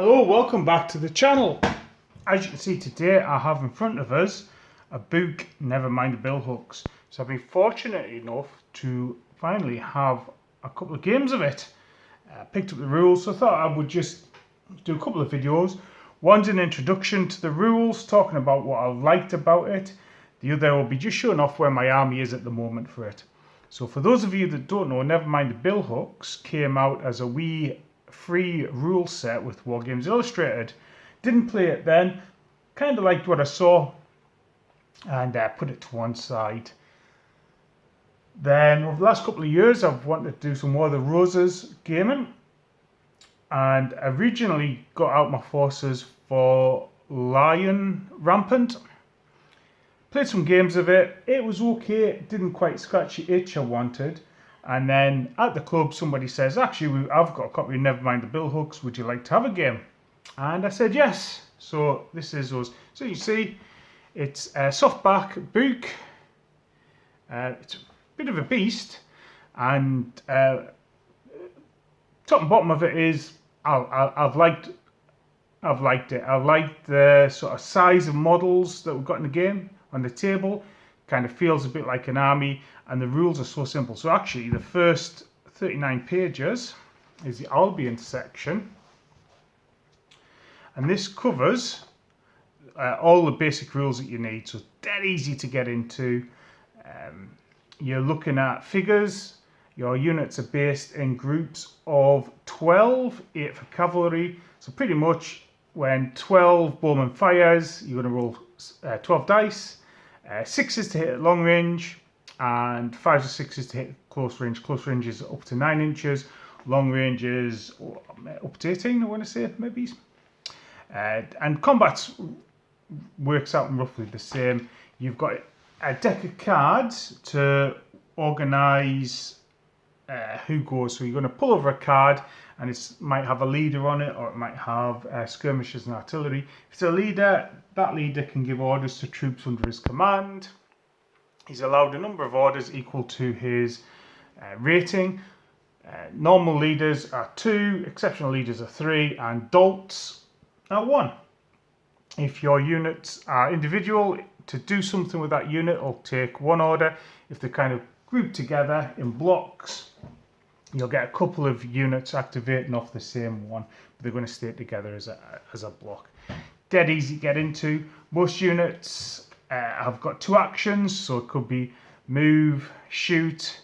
Hello, welcome back to the channel. As you can see today, I have in front of us a book, Never Mind the Billhooks. So I've been fortunate enough to finally have a couple of games of it. Picked up the rules, so I thought I would just do a couple of videos. One's an introduction to the rules, talking about what I liked about it. The other will be just showing off where my army is at the moment for it. So for those of you that don't know, Never Mind the Billhooks came out as a wee free rule set with Wargames Illustrated. Didn't play it then, kind of liked what I saw and put it to one side. Then over the last couple of years I've wanted to do some War of the Roses gaming, and originally got out my forces for Lion Rampant. Played some games of it, it was okay, it didn't quite scratch the itch I wanted. And then at the club somebody says, actually I've got a copy of Never Mind the Billhooks, would you like to have a game? And I said yes. So this is us. So you see, it's a softback book. It's a bit of a beast, and top and bottom of it is I've liked it. I've liked the sort of size of models that we've got in the game on the table. Kind of feels a bit like an army, and the rules are so simple. So actually the first 39 pages is the Albion section, and this covers all the basic rules that you need, so dead easy to get into. You're looking at figures. Your units are based in groups of 12, 8 for cavalry, so pretty much when 12 bowman fires you're going to roll 12 dice. 6s to hit at long range, and 5s or 6s to hit close range. Close range is up to 9 inches, long range is up to 18, I want to say, maybe. And combat works out roughly the same. You've got a deck of cards to organise who goes. So you're going to pull over a card, and it might have a leader on it, or it might have skirmishers and artillery. If it's a leader, that leader can give orders to troops under his command. He's allowed a number of orders equal to his rating. Normal leaders are 2, exceptional leaders are 3, and dolts are 1. If your units are individual, to do something with that unit, it'll take 1 order. If they're kind of grouped together in blocks, you'll get a couple of units activating off the same one, but they're going to stay together as a block. Dead easy to get into. Most units have got 2 actions, so it could be move, shoot.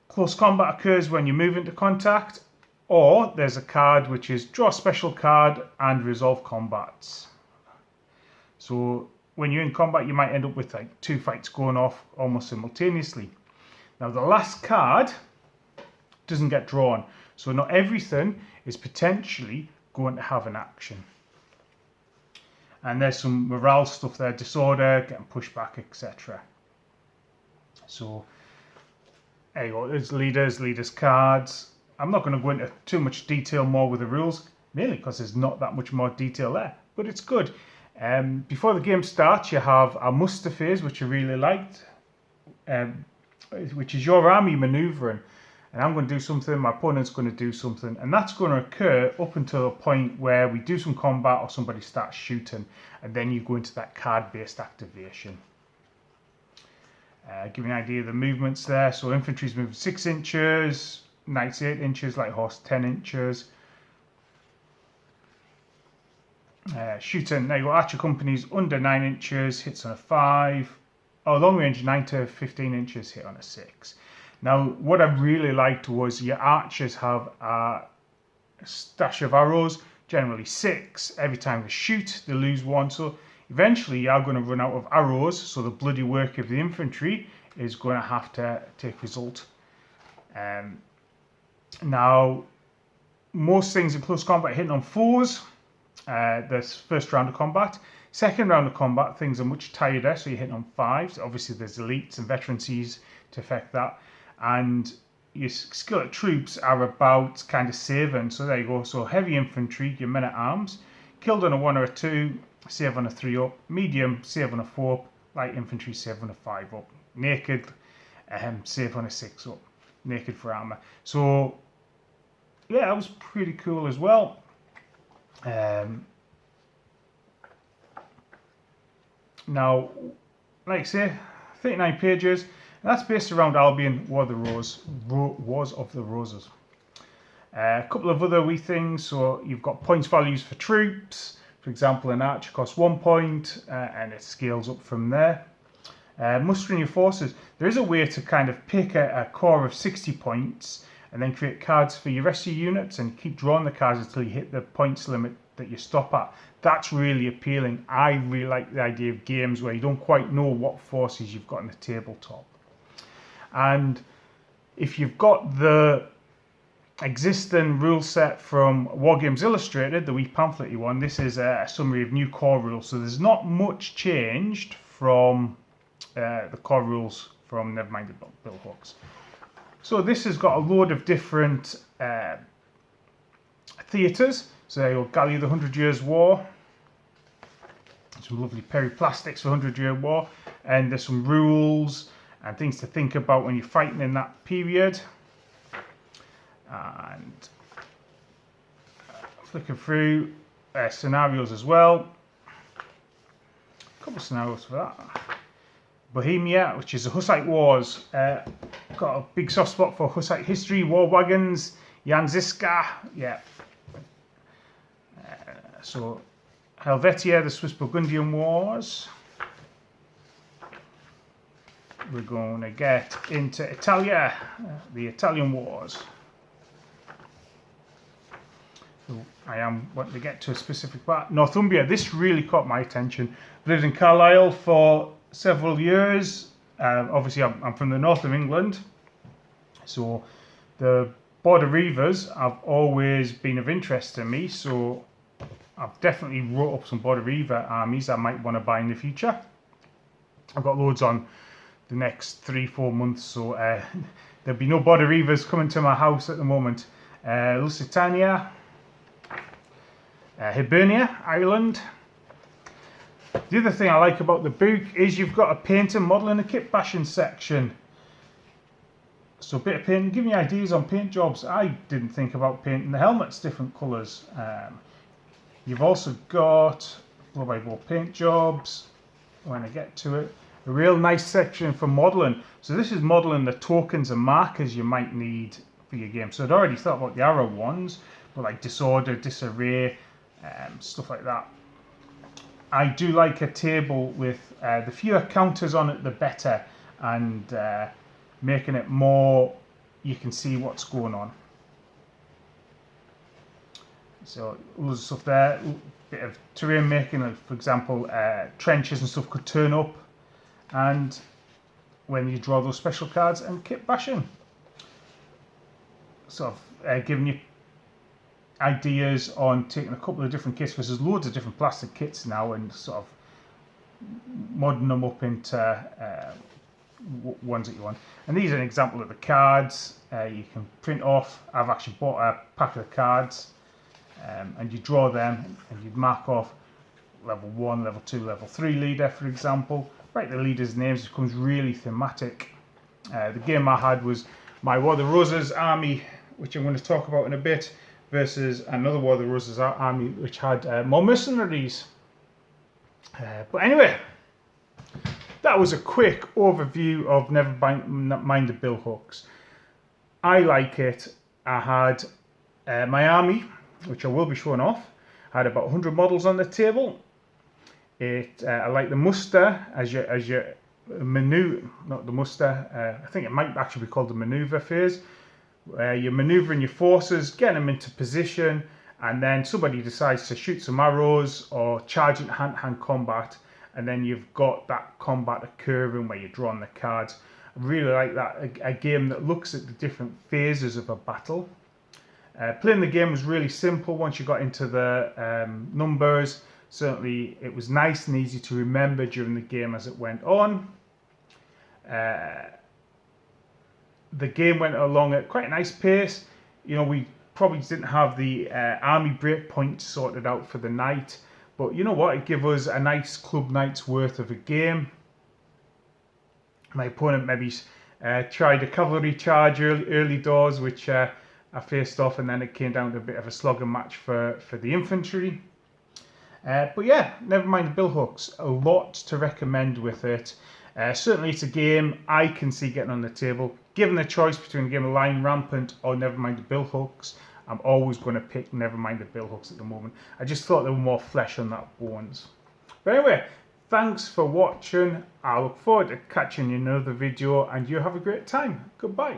Close combat occurs when you move into contact, or there's a card which is draw a special card and resolve combats. So when you're in combat, you might end up with like 2 fights going off almost simultaneously. Now the last card doesn't get drawn, so not everything is potentially going to have an action. And there's some morale stuff there, disorder, getting pushed back, etc. So there you go, there's leaders cards. I'm not going to go into too much detail more with the rules, mainly because there's not that much more detail there, but it's good. Before the game starts, you have a muster phase, which I really liked, which is your army manoeuvring. And I'm going to do something, my opponent's going to do something, and that's going to occur up until a point where we do some combat or somebody starts shooting, and then you go into that card-based activation. Give you an idea of the movements there. So infantry's moving 6 inches, knights 8 inches, light horse 10 inches. Shooting, now your archer company's under 9 inches, hits on a 5. Oh, long range 9 to 15 inches, hit on a 6. Now, what I really liked was your archers have a stash of arrows, generally 6. Every time they shoot, they lose 1. So eventually you are going to run out of arrows, so the bloody work of the infantry is going to have to take result. Now, most things in close combat hitting on 4s. This first round of combat. Second round of combat, things are much tighter, so you're hitting on 5s. Obviously, there's elites and veterancies to affect that. And your skilled troops are about kind of saving. So there you go. So heavy infantry, your men at arms, killed on a 1 or a 2, save on a 3 up. Medium, save on a 4 up. Light infantry, save on a 5 up. Naked, save on a 6 up. Naked for armor. So yeah, that was pretty cool as well. Now, like I say, 39 pages, and that's based around Albion Wars of the Roses. A couple of other wee things. So you've got points values for troops. For example, an archer costs 1 point, and it scales up from there. Mustering your forces. There is a way to kind of pick a core of 60 points and then create cards for your rest of your units and keep drawing the cards until you hit the points limit that you stop at. That's really appealing. I really like the idea of games where you don't quite know what forces you've got on the tabletop. And if you've got the existing rule set from Wargames Illustrated, the wee pamphlet one, this is a summary of new core rules. So there's not much changed from the core rules from Mind the Billhooks. So this has got a load of different theatres. So you've got Galley of the 100 Years' War, some lovely periplastics for 100 Year War, and there's some rules and things to think about when you're fighting in that period. And flicking through scenarios as well. A couple of scenarios for that. Bohemia, which is the Hussite Wars. Got a big soft spot for Hussite history, war wagons, Jan Žižka, yeah. So Helvetia, the Swiss Burgundian Wars. We're going to get into Italia, the Italian Wars. So I am wanting to get to a specific part. Northumbria, this really caught my attention. I've lived in Carlisle for several years. Obviously, I'm from the north of England. So the Border Reivers have always been of interest to me. So I've definitely wrote up some Border Reiver armies I might want to buy in the future. I've got loads on the next 3-4 months. So there'll be no Border Reivers coming to my house at the moment. Lusitania. Hibernia, Ireland. The other thing I like about the book is you've got a paint and model and a kit bashing section. So a bit of paint, give me ideas on paint jobs. I didn't think about painting the helmets different colours. You've also got blow-by-blow paint jobs, when I get to it. A real nice section for modelling. So this is modelling the tokens and markers you might need for your game. So I'd already thought about the arrow ones, but like disorder, disarray, stuff like that. I do like a table with the fewer counters on it, the better, and making it more, you can see what's going on. So loads of stuff there, bit of terrain making, like for example, trenches and stuff could turn up, and when you draw those special cards, and kit bashing. Sort of giving you ideas on taking a couple of different kits, because there's loads of different plastic kits now, and sort of modding them up into ones that you want. And these are an example of the cards you can print off. I've actually bought a pack of the cards, and you draw them and you mark off level 1, level 2, level 3 leader, for example. Write the leaders' names. It becomes really thematic. The game I had was my War of the Roses army, which I'm going to talk about in a bit, versus another War of the Roses army which had more mercenaries. But anyway, that was a quick overview of Never Mind the Billhooks. I like it. I had my army, which I will be showing off. I had about 100 models on the table. I like the muster as your maneuver, not the muster. I think it might actually be called the maneuver phase. You're manoeuvring your forces, getting them into position, and then somebody decides to shoot some arrows or charge into hand-to-hand combat, and then you've got that combat occurring where you're drawing the cards. I really like that, a game that looks at the different phases of a battle. Playing the game was really simple once you got into the numbers. Certainly it was nice and easy to remember during the game as it went on. The game went along at quite a nice pace. You know, we probably didn't have the army breakpoints sorted out for the night, but you know what? It gave us a nice club night's worth of a game. My opponent maybe tried a cavalry charge early doors, which I faced off, and then it came down to a bit of a slogger match for the infantry. But yeah, never mind the Billhooks. A lot to recommend with it. Certainly it's a game I can see getting on the table. Given the choice between a game of Lion Rampant or Never Mind the Billhooks, I'm always going to pick Never Mind the Billhooks at the moment. I just thought there were more flesh on that bones. But anyway, thanks for watching. I look forward to catching you in another video, and you have a great time. Goodbye.